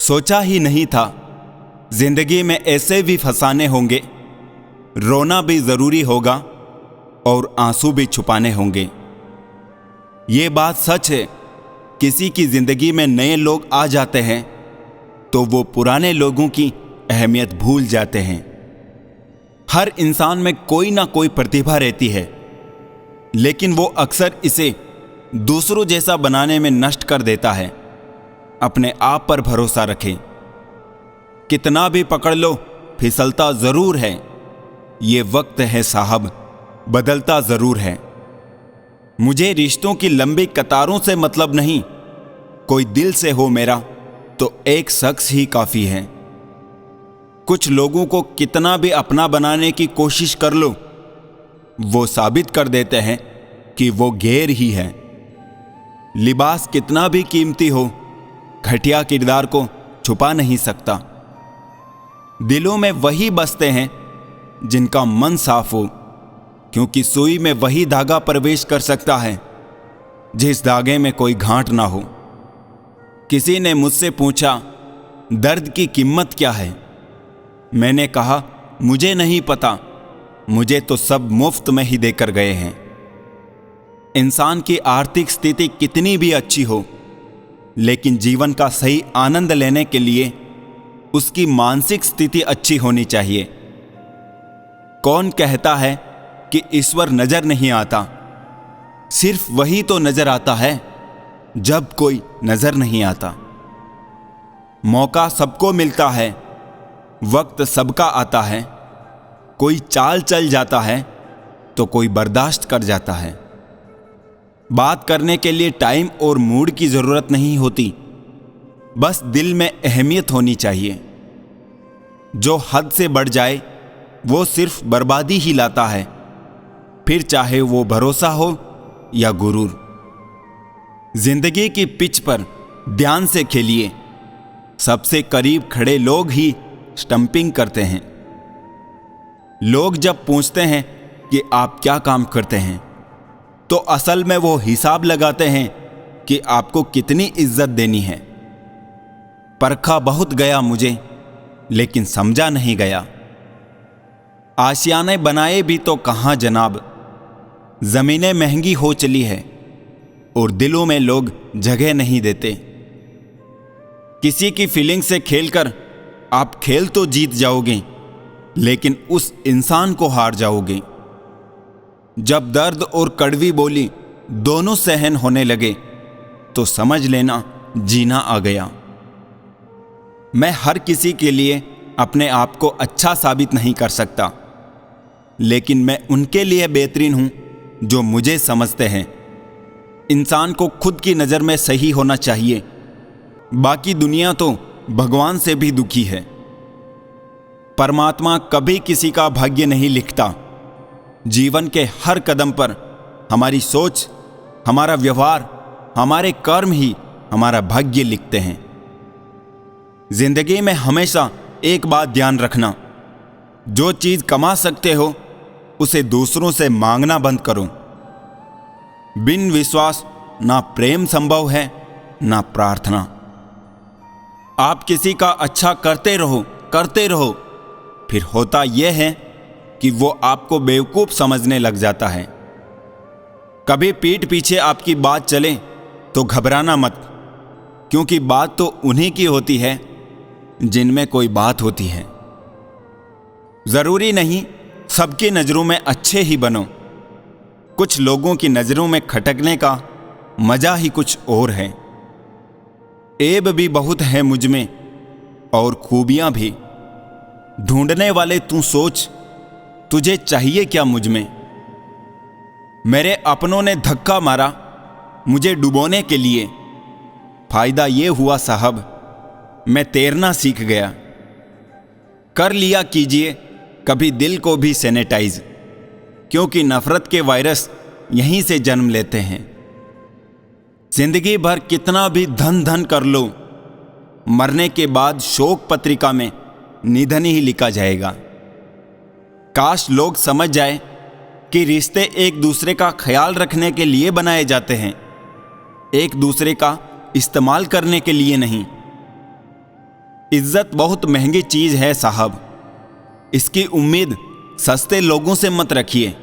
सोचा ही नहीं था जिंदगी में ऐसे भी फसाने होंगे, रोना भी जरूरी होगा और आंसू भी छुपाने होंगे। ये बात सच है, किसी की जिंदगी में नए लोग आ जाते हैं तो वो पुराने लोगों की अहमियत भूल जाते हैं। हर इंसान में कोई ना कोई प्रतिभा रहती है, लेकिन वो अक्सर इसे दूसरों जैसा बनाने में नष्ट कर देता है। अपने आप पर भरोसा रखें, कितना भी पकड़ लो फिसलता जरूर है। ये वक्त है साहब, बदलता जरूर है। मुझे रिश्तों की लंबी कतारों से मतलब नहीं, कोई दिल से हो मेरा तो एक शख्स ही काफी है। कुछ लोगों को कितना भी अपना बनाने की कोशिश कर लो, वो साबित कर देते हैं कि वो गैर ही है। लिबास कितना भी कीमती हो, घटिया किरदार को छुपा नहीं सकता। दिलों में वही बसते हैं जिनका मन साफ हो, क्योंकि सुई में वही धागा प्रवेश कर सकता है जिस धागे में कोई गांठ ना हो। किसी ने मुझसे पूछा दर्द की कीमत क्या है। मैंने कहा मुझे नहीं पता, मुझे तो सब मुफ्त में ही देकर गए हैं। इंसान की आर्थिक स्थिति कितनी भी अच्छी हो, लेकिन जीवन का सही आनंद लेने के लिए उसकी मानसिक स्थिति अच्छी होनी चाहिए। कौन कहता है कि ईश्वर नजर नहीं आता? सिर्फ वही तो नजर आता है जब कोई नजर नहीं आता। मौका सबको मिलता है, वक्त सबका आता है। कोई चाल चल जाता है तो कोई बर्दाश्त कर जाता है। बात करने के लिए टाइम और मूड की जरूरत नहीं होती, बस दिल में अहमियत होनी चाहिए। जो हद से बढ़ जाए वो सिर्फ बर्बादी ही लाता है, फिर चाहे वो भरोसा हो या गुरूर। जिंदगी की पिच पर ध्यान से खेलिए, सबसे करीब खड़े लोग ही स्टंपिंग करते हैं। लोग जब पूछते हैं कि आप क्या काम करते हैं, तो असल में वो हिसाब लगाते हैं कि आपको कितनी इज्जत देनी है। परखा बहुत गया मुझे, लेकिन समझा नहीं गया। आशियाने बनाए भी तो कहां जनाब, जमीनें महंगी हो चली है और दिलों में लोग जगह नहीं देते। किसी की फीलिंग से खेलकर आप खेल तो जीत जाओगे, लेकिन उस इंसान को हार जाओगे। जब दर्द और कड़वी बोली दोनों सहन होने लगे तो समझ लेना जीना आ गया। मैं हर किसी के लिए अपने आप को अच्छा साबित नहीं कर सकता, लेकिन मैं उनके लिए बेहतरीन हूं जो मुझे समझते हैं। इंसान को खुद की नज़र में सही होना चाहिए, बाकी दुनिया तो भगवान से भी दुखी है। परमात्मा कभी किसी का भाग्य नहीं लिखता। जीवन के हर कदम पर हमारी सोच, हमारा व्यवहार, हमारे कर्म ही हमारा भाग्य लिखते हैं। जिंदगी में हमेशा एक बात ध्यान रखना, जो चीज कमा सकते हो उसे दूसरों से मांगना बंद करो। बिन विश्वास ना प्रेम संभव है ना प्रार्थना। आप किसी का अच्छा करते रहो, फिर होता यह है कि वो आपको बेवकूफ समझने लग जाता है। कभी पीठ पीछे आपकी बात चले तो घबराना मत, क्योंकि बात तो उन्हीं की होती है जिनमें कोई बात होती है। जरूरी नहीं सबकी नजरों में अच्छे ही बनो, कुछ लोगों की नजरों में खटकने का मजा ही कुछ और है। ऐब भी बहुत है मुझ में और खूबियां भी। ढूंढने वाले तू सोच, तुझे चाहिए क्या मुझ में। मेरे अपनों ने धक्का मारा मुझे डुबोने के लिए, फायदा ये हुआ साहब मैं तैरना सीख गया। कर लिया कीजिए कभी दिल को भी सैनिटाइज, क्योंकि नफरत के वायरस यहीं से जन्म लेते हैं। जिंदगी भर कितना भी धन कर लो, मरने के बाद शोक पत्रिका में निधन ही लिखा जाएगा। काश लोग समझ जाए कि रिश्ते एक दूसरे का ख्याल रखने के लिए बनाए जाते हैं, एक दूसरे का इस्तेमाल करने के लिए नहीं। इज्जत बहुत महंगी चीज है साहब। इसकी उम्मीद सस्ते लोगों से मत रखिए।